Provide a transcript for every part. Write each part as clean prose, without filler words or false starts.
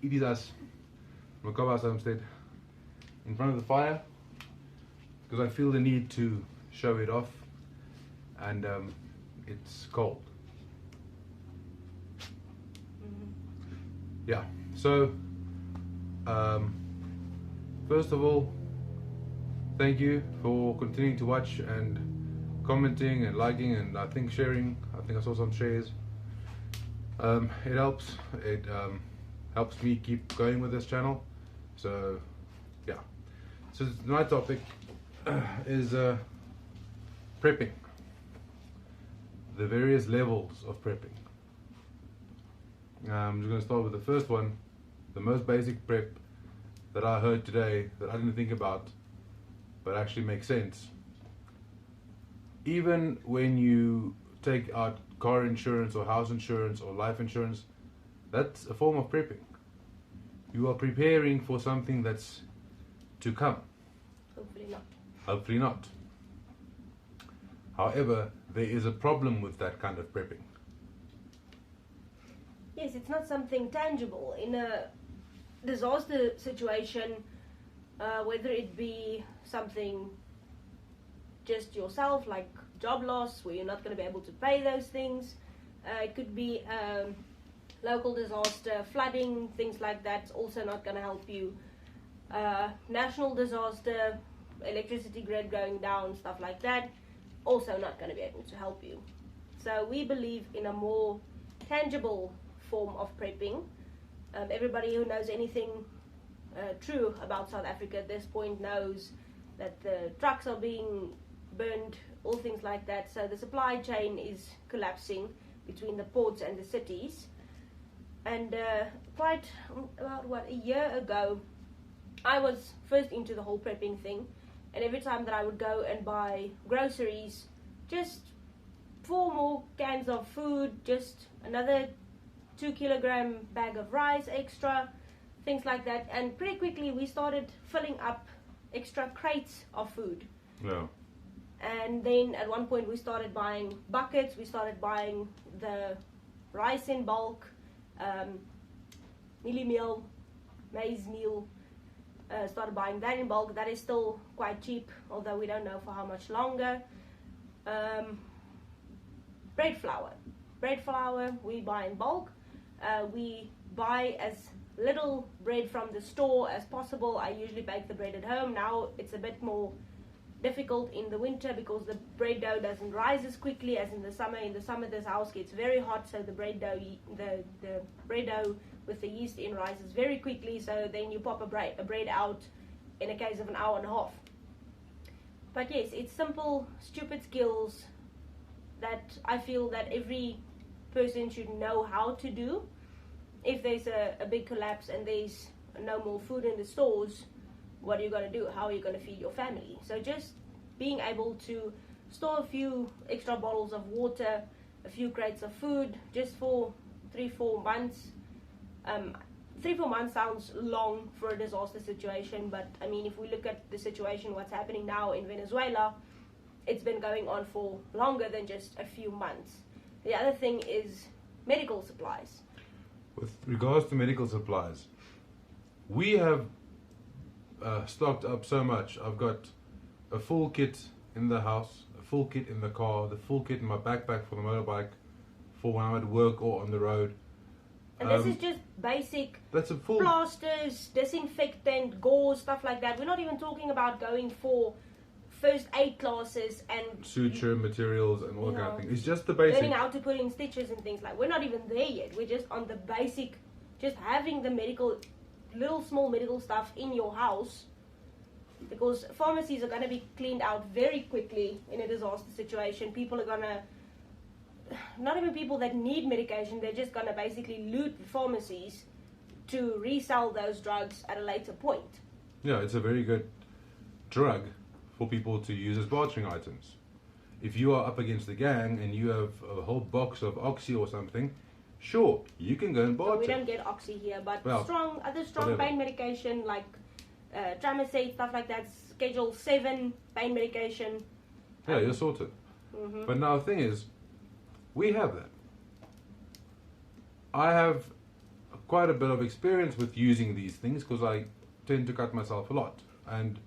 it is us, Makobas Homestead, in front of the fire because I feel the need to show it off, and it's cold. Yeah, so first of all, thank you for continuing to watch and commenting and liking and I think sharing. I think I saw some shares. It helps. It helps me keep going with this channel. So yeah. So my topic is prepping. The various levels of prepping. I'm just going to start with the first one, the most basic prep that I heard today that I didn't think about, but actually makes sense. Even when you take out car insurance or house insurance or life insurance, that's a form of prepping. You are preparing for something that's to come. Hopefully not. Hopefully not. However, there is a problem with that kind of prepping. Yes, it's not something tangible. In a disaster situation, whether it be something just yourself, like job loss, where you're not going to be able to pay those things. It could be local disaster, flooding, things like that, also not going to help you. National disaster, electricity grid going down, stuff like that, also not going to be able to help you. So we believe in a more tangible form of prepping. Everybody who knows anything true about South Africa at this point knows that the trucks are being burned, all things like that. So the supply chain is collapsing between the ports and the cities. And quite about a year ago, I was first into the whole prepping thing, and every time that I would go and buy groceries, just 4 more cans of food, just another 2 kilogram bag of rice extra, things like that, and pretty quickly we started filling up extra crates of food. Yeah. And then at one point we started buying buckets, we started buying the rice in bulk, mealie meal, maize meal, started buying that in bulk. That is still quite cheap, although we don't know for how much longer. Bread flour we buy in bulk. We buy as little bread from the store as possible. I usually bake the bread at home. Now it's a bit more difficult in the winter because the bread dough doesn't rise as quickly as in the summer. In the summer this house gets very hot, so the bread dough with the yeast in rises very quickly, so then you pop a bread out in a case of an hour and a half. But yes, it's simple, stupid skills that I feel that every person should know how to do. If there's a big collapse and there's no more food in the stores, what are you going to do? How are you going to feed your family? So just being able to store a few extra bottles of water, a few crates of food, just for 3-4 months. 3-4 months sounds long for a disaster situation, but I mean, if we look at the situation, what's happening now in Venezuela, it's been going on for longer than just a few months. The other thing is medical supplies. With regards to medical supplies, we have stocked up so much. I've got a full kit in the house, a full kit in the car, the full kit in my backpack for the motorbike, for when I'm at work or on the road. And this is just basic that's a full plasters, disinfectant, gauze, stuff like that. We're not even talking about going for first aid classes and suture materials and all that kind of thing. It's just the basic. Learning how to put in stitches and things like. We're not even there yet. We're just on the basic, just having the small medical stuff in your house, because pharmacies are going to be cleaned out very quickly in a disaster situation. People are going to, not even people that need medication, they're just going to basically loot the pharmacies to resell those drugs at a later point. Yeah, it's a very good drug for people to use as bartering items. If you are up against the gang and you have a whole box of Oxy or something, sure, you can go and barter. So we don't get Oxy here, but other strong whatever. pain medication like Tramacet, stuff like that, Schedule 7 pain medication. Yeah, you're sorted. Mm-hmm. But now the thing is, we have that. I have quite a bit of experience with using these things because I tend to cut myself a lot and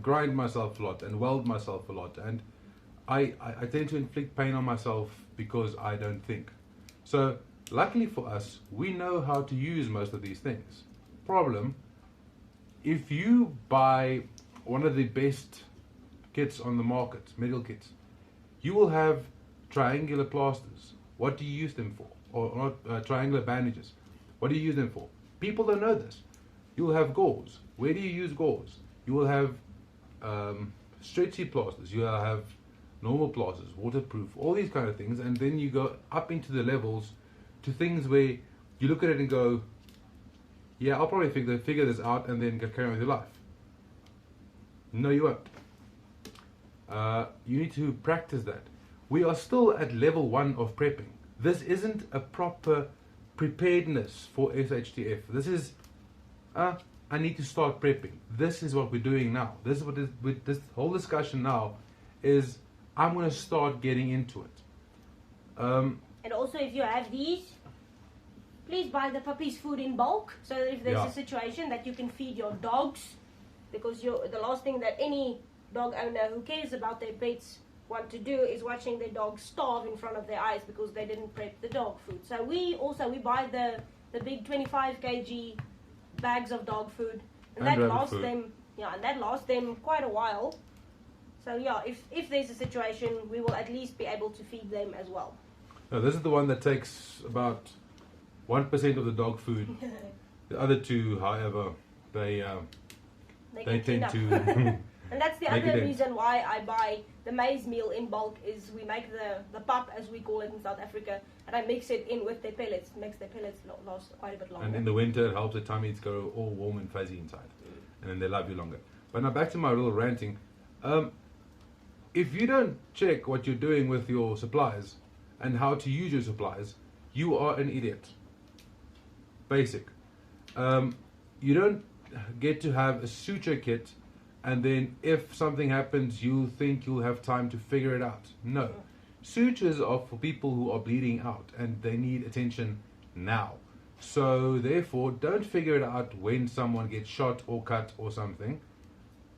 grind myself a lot and weld myself a lot, and I tend to inflict pain on myself because I don't think. So luckily for us, we know how to use most of these things. Problem, if you buy one of the best kits on the market, medical kits, you will have triangular plasters. What do you use them for? Or not triangular bandages. What do you use them for? People don't know this. You will have gauze. Where do you use gauze? You will have stretchy plasters. You will have normal plasters, waterproof, all these kind of things, and then you go up into the levels to things where you look at it and go, yeah, I'll probably figure this out and then carry on with your life. No, you won't. You need to practice that. We are still at level 1 of prepping. This isn't a proper preparedness for SHTF. This is, I need to start prepping. This is what we're doing now. This is what is, with this whole discussion now is, I'm going to start getting into it. And also, if you have these, please buy the puppies food in bulk, so that if there's a situation that you can feed your dogs, because the last thing that any dog owner who cares about their pets want to do is watching their dog starve in front of their eyes because they didn't prep the dog food. So we buy the big 25 kg bags of dog food, and that lasts them, and that lasts them quite a while. So yeah, if there's a situation, we will at least be able to feed them as well. Now, this is the one that takes about 1% of the dog food. The other two, however, they tend to. And that's the other reason why I buy the maize meal in bulk, is we make the pap, as we call it in South Africa, and I mix it in with their pellets. It makes their pellets last quite a bit longer. And in the winter, it helps the tummies go all warm and fuzzy inside. And then they love you longer. But now back to my little ranting. If you don't check what you're doing with your supplies and how to use your supplies, you are an idiot. Basic. You don't get to have a suture kit and then if something happens, you think you'll have time to figure it out. No. Sutures are for people who are bleeding out and they need attention now. So therefore, don't figure it out when someone gets shot or cut or something.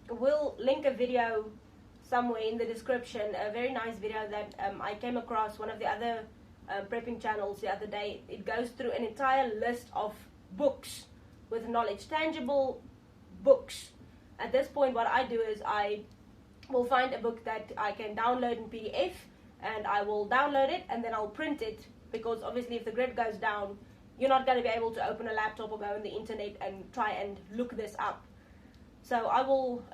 We'll link a video somewhere in the description, a very nice video that I came across one of the other prepping channels the other day. It goes through an entire list of books with knowledge, tangible books. At this point, what I do is I will find a book that I can download in PDF, and I will download it and then I'll print it, because obviously if the grid goes down, you're not going to be able to open a laptop or go on the internet and try and look this up. So I will,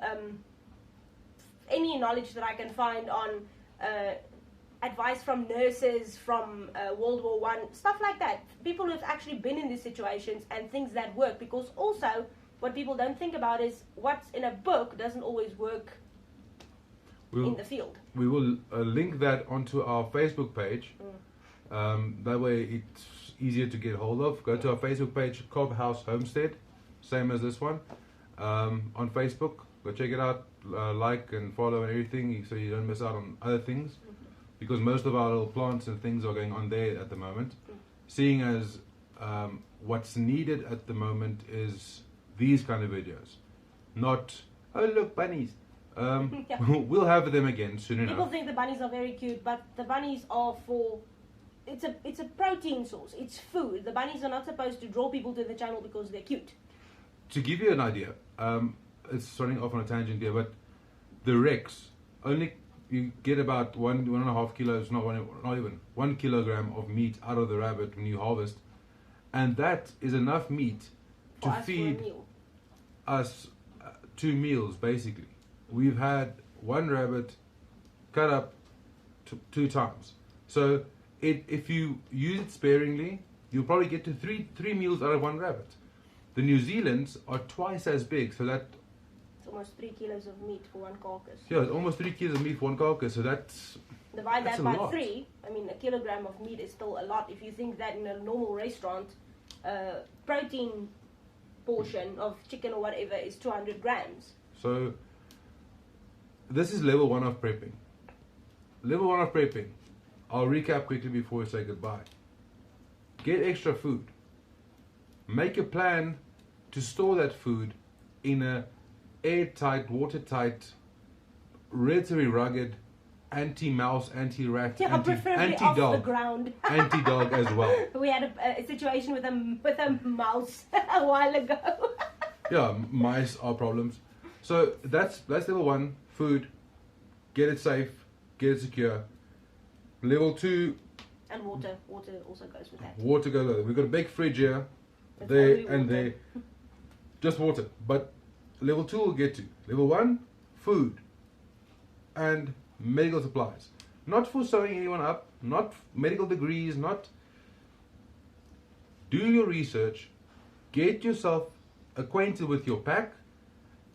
any knowledge that I can find on advice from nurses from World War I, stuff like that. People who have actually been in these situations and things that work, because also what people don't think about is what's in a book doesn't always work in the field. We will link that onto our Facebook page. That way it's easier to get hold of. Go to our Facebook page, Cobb House Homestead, same as this one, on Facebook. Go check it out, like and follow and everything, so you don't miss out on other things, because most of our little plants and things are going on there at the moment. Seeing as what's needed at the moment is these kind of videos, not, oh look, bunnies. We'll have them again soon enough. People think the bunnies are very cute, but the bunnies are for, it's a protein source, it's food. The bunnies are not supposed to draw people to the channel because they're cute. To give you an idea, it's starting off on a tangent here, but the Rex, only you get about 1.5 kilos, not even 1 kilogram of meat out of the rabbit when you harvest, and that is enough meat to feed us 2 meals basically. We've had one rabbit cut up 2 times. So if you use it sparingly, you'll probably get to 3 meals out of one rabbit. The New Zealand's are twice as big, so that it's almost 3 kilos of meat for one carcass. Yeah, it's almost 3 kilos of meat for one carcass, so that's divide that by 3. I mean, a kilogram of meat is still a lot. If you think that in a normal restaurant, protein portion of chicken or whatever is 200 grams. So this is level 1 of prepping. Level 1 of prepping. I'll recap quickly before we say goodbye. Get extra food. make a plan to store that food in a airtight, watertight, relatively rugged, anti-mouse, anti-rat, Yeah, preferably off the anti-dog, ground. anti-dog as well. We had a situation with a mouse a while ago. Yeah, mice are problems. So that's level 1, food. Get it safe, get it secure. Level 2, And water also goes with that. water goes with it. We've got a big fridge here, That's there only and water. there. Just water. But level 2 we'll get to. Level 1, food and medical supplies. Not for sewing anyone up, not medical degrees, not... Do your research, get yourself acquainted with your pack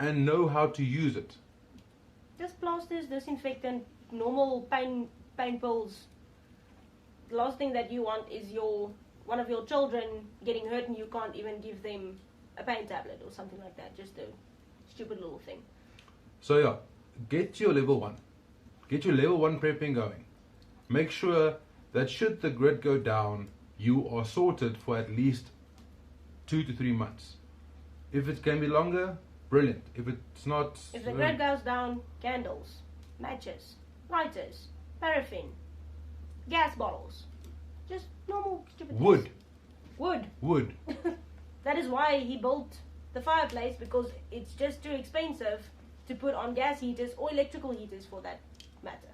and know how to use it. Just plasters, disinfectant, normal pain pills. The last thing that you want is one of your children getting hurt and you can't even give them a pain tablet or something like that. Just a stupid little thing. So yeah, get your level 1. Get your level 1 prepping going. Make sure that should the grid go down, you are sorted for at least 2 to 3 months. If it can be longer, brilliant. If it's not... If the grid goes down, candles, matches, lighters, paraffin, gas bottles. Just normal stupid Wood. things. Wood. That is why he built the fireplace, because it's just too expensive to put on gas heaters or electrical heaters for that matter.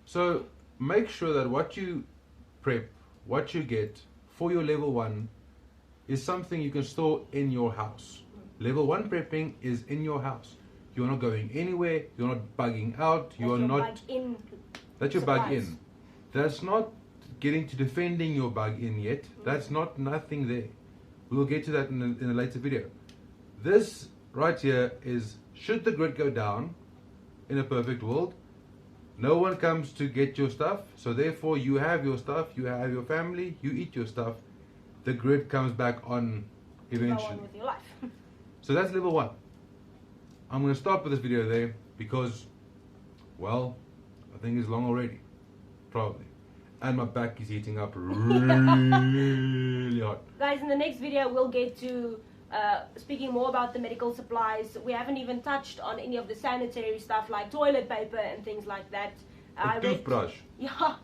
So make sure that what you prep, what you get for your level 1 is something you can store in your house. Level 1 prepping is in your house. You're not going anywhere, you're not bugging out, you are not... That's your bug in. That's not getting to defending your bug in yet. That's not nothing there. We will get to that in a later video. This right here is, should the grid go down in a perfect world, no one comes to get your stuff, so therefore you have your stuff, you have your family, you eat your stuff, the grid comes back on eventually. Go on with your life. So that's level 1. I'm going to stop with this video there because, well, I think it's long already. Probably. And my back is heating up really hot. Guys, in the next video we'll get to speaking more about the medical supplies. We haven't even touched on any of the sanitary stuff like toilet paper and things like that. A toothbrush. Yeah,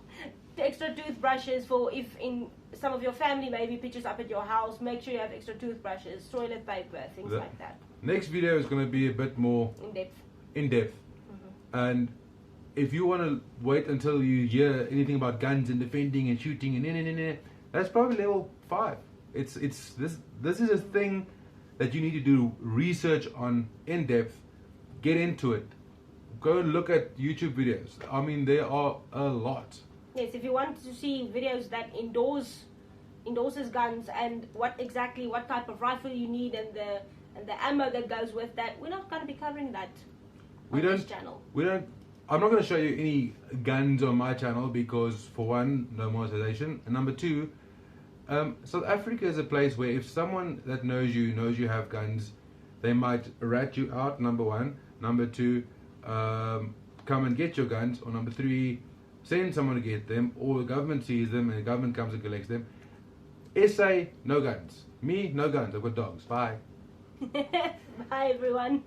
the extra toothbrushes for if in some of your family maybe pitches up at your house, make sure you have extra toothbrushes, toilet paper, things like that. Next video is going to be a bit more In depth. And if you want to wait until you hear anything about guns and defending and shooting and that's probably level 5. This is a thing that you need to do research on in depth. Get into it. Go and look at YouTube videos. I mean, there are a lot. Yes, if you want to see videos that endorses guns and what type of rifle you need and the ammo that goes with that, we're not going to be covering that on this channel. I'm not going to show you any guns on my channel because, for one, no monetization, and number 2, South Africa is a place where if someone that knows you have guns, they might rat you out, number 1. Number 2, come and get your guns, or number 3, send someone to get them, or the government sees them and the government comes and collects them. SA, no guns. Me, no guns. I've got dogs. Bye. Bye everyone.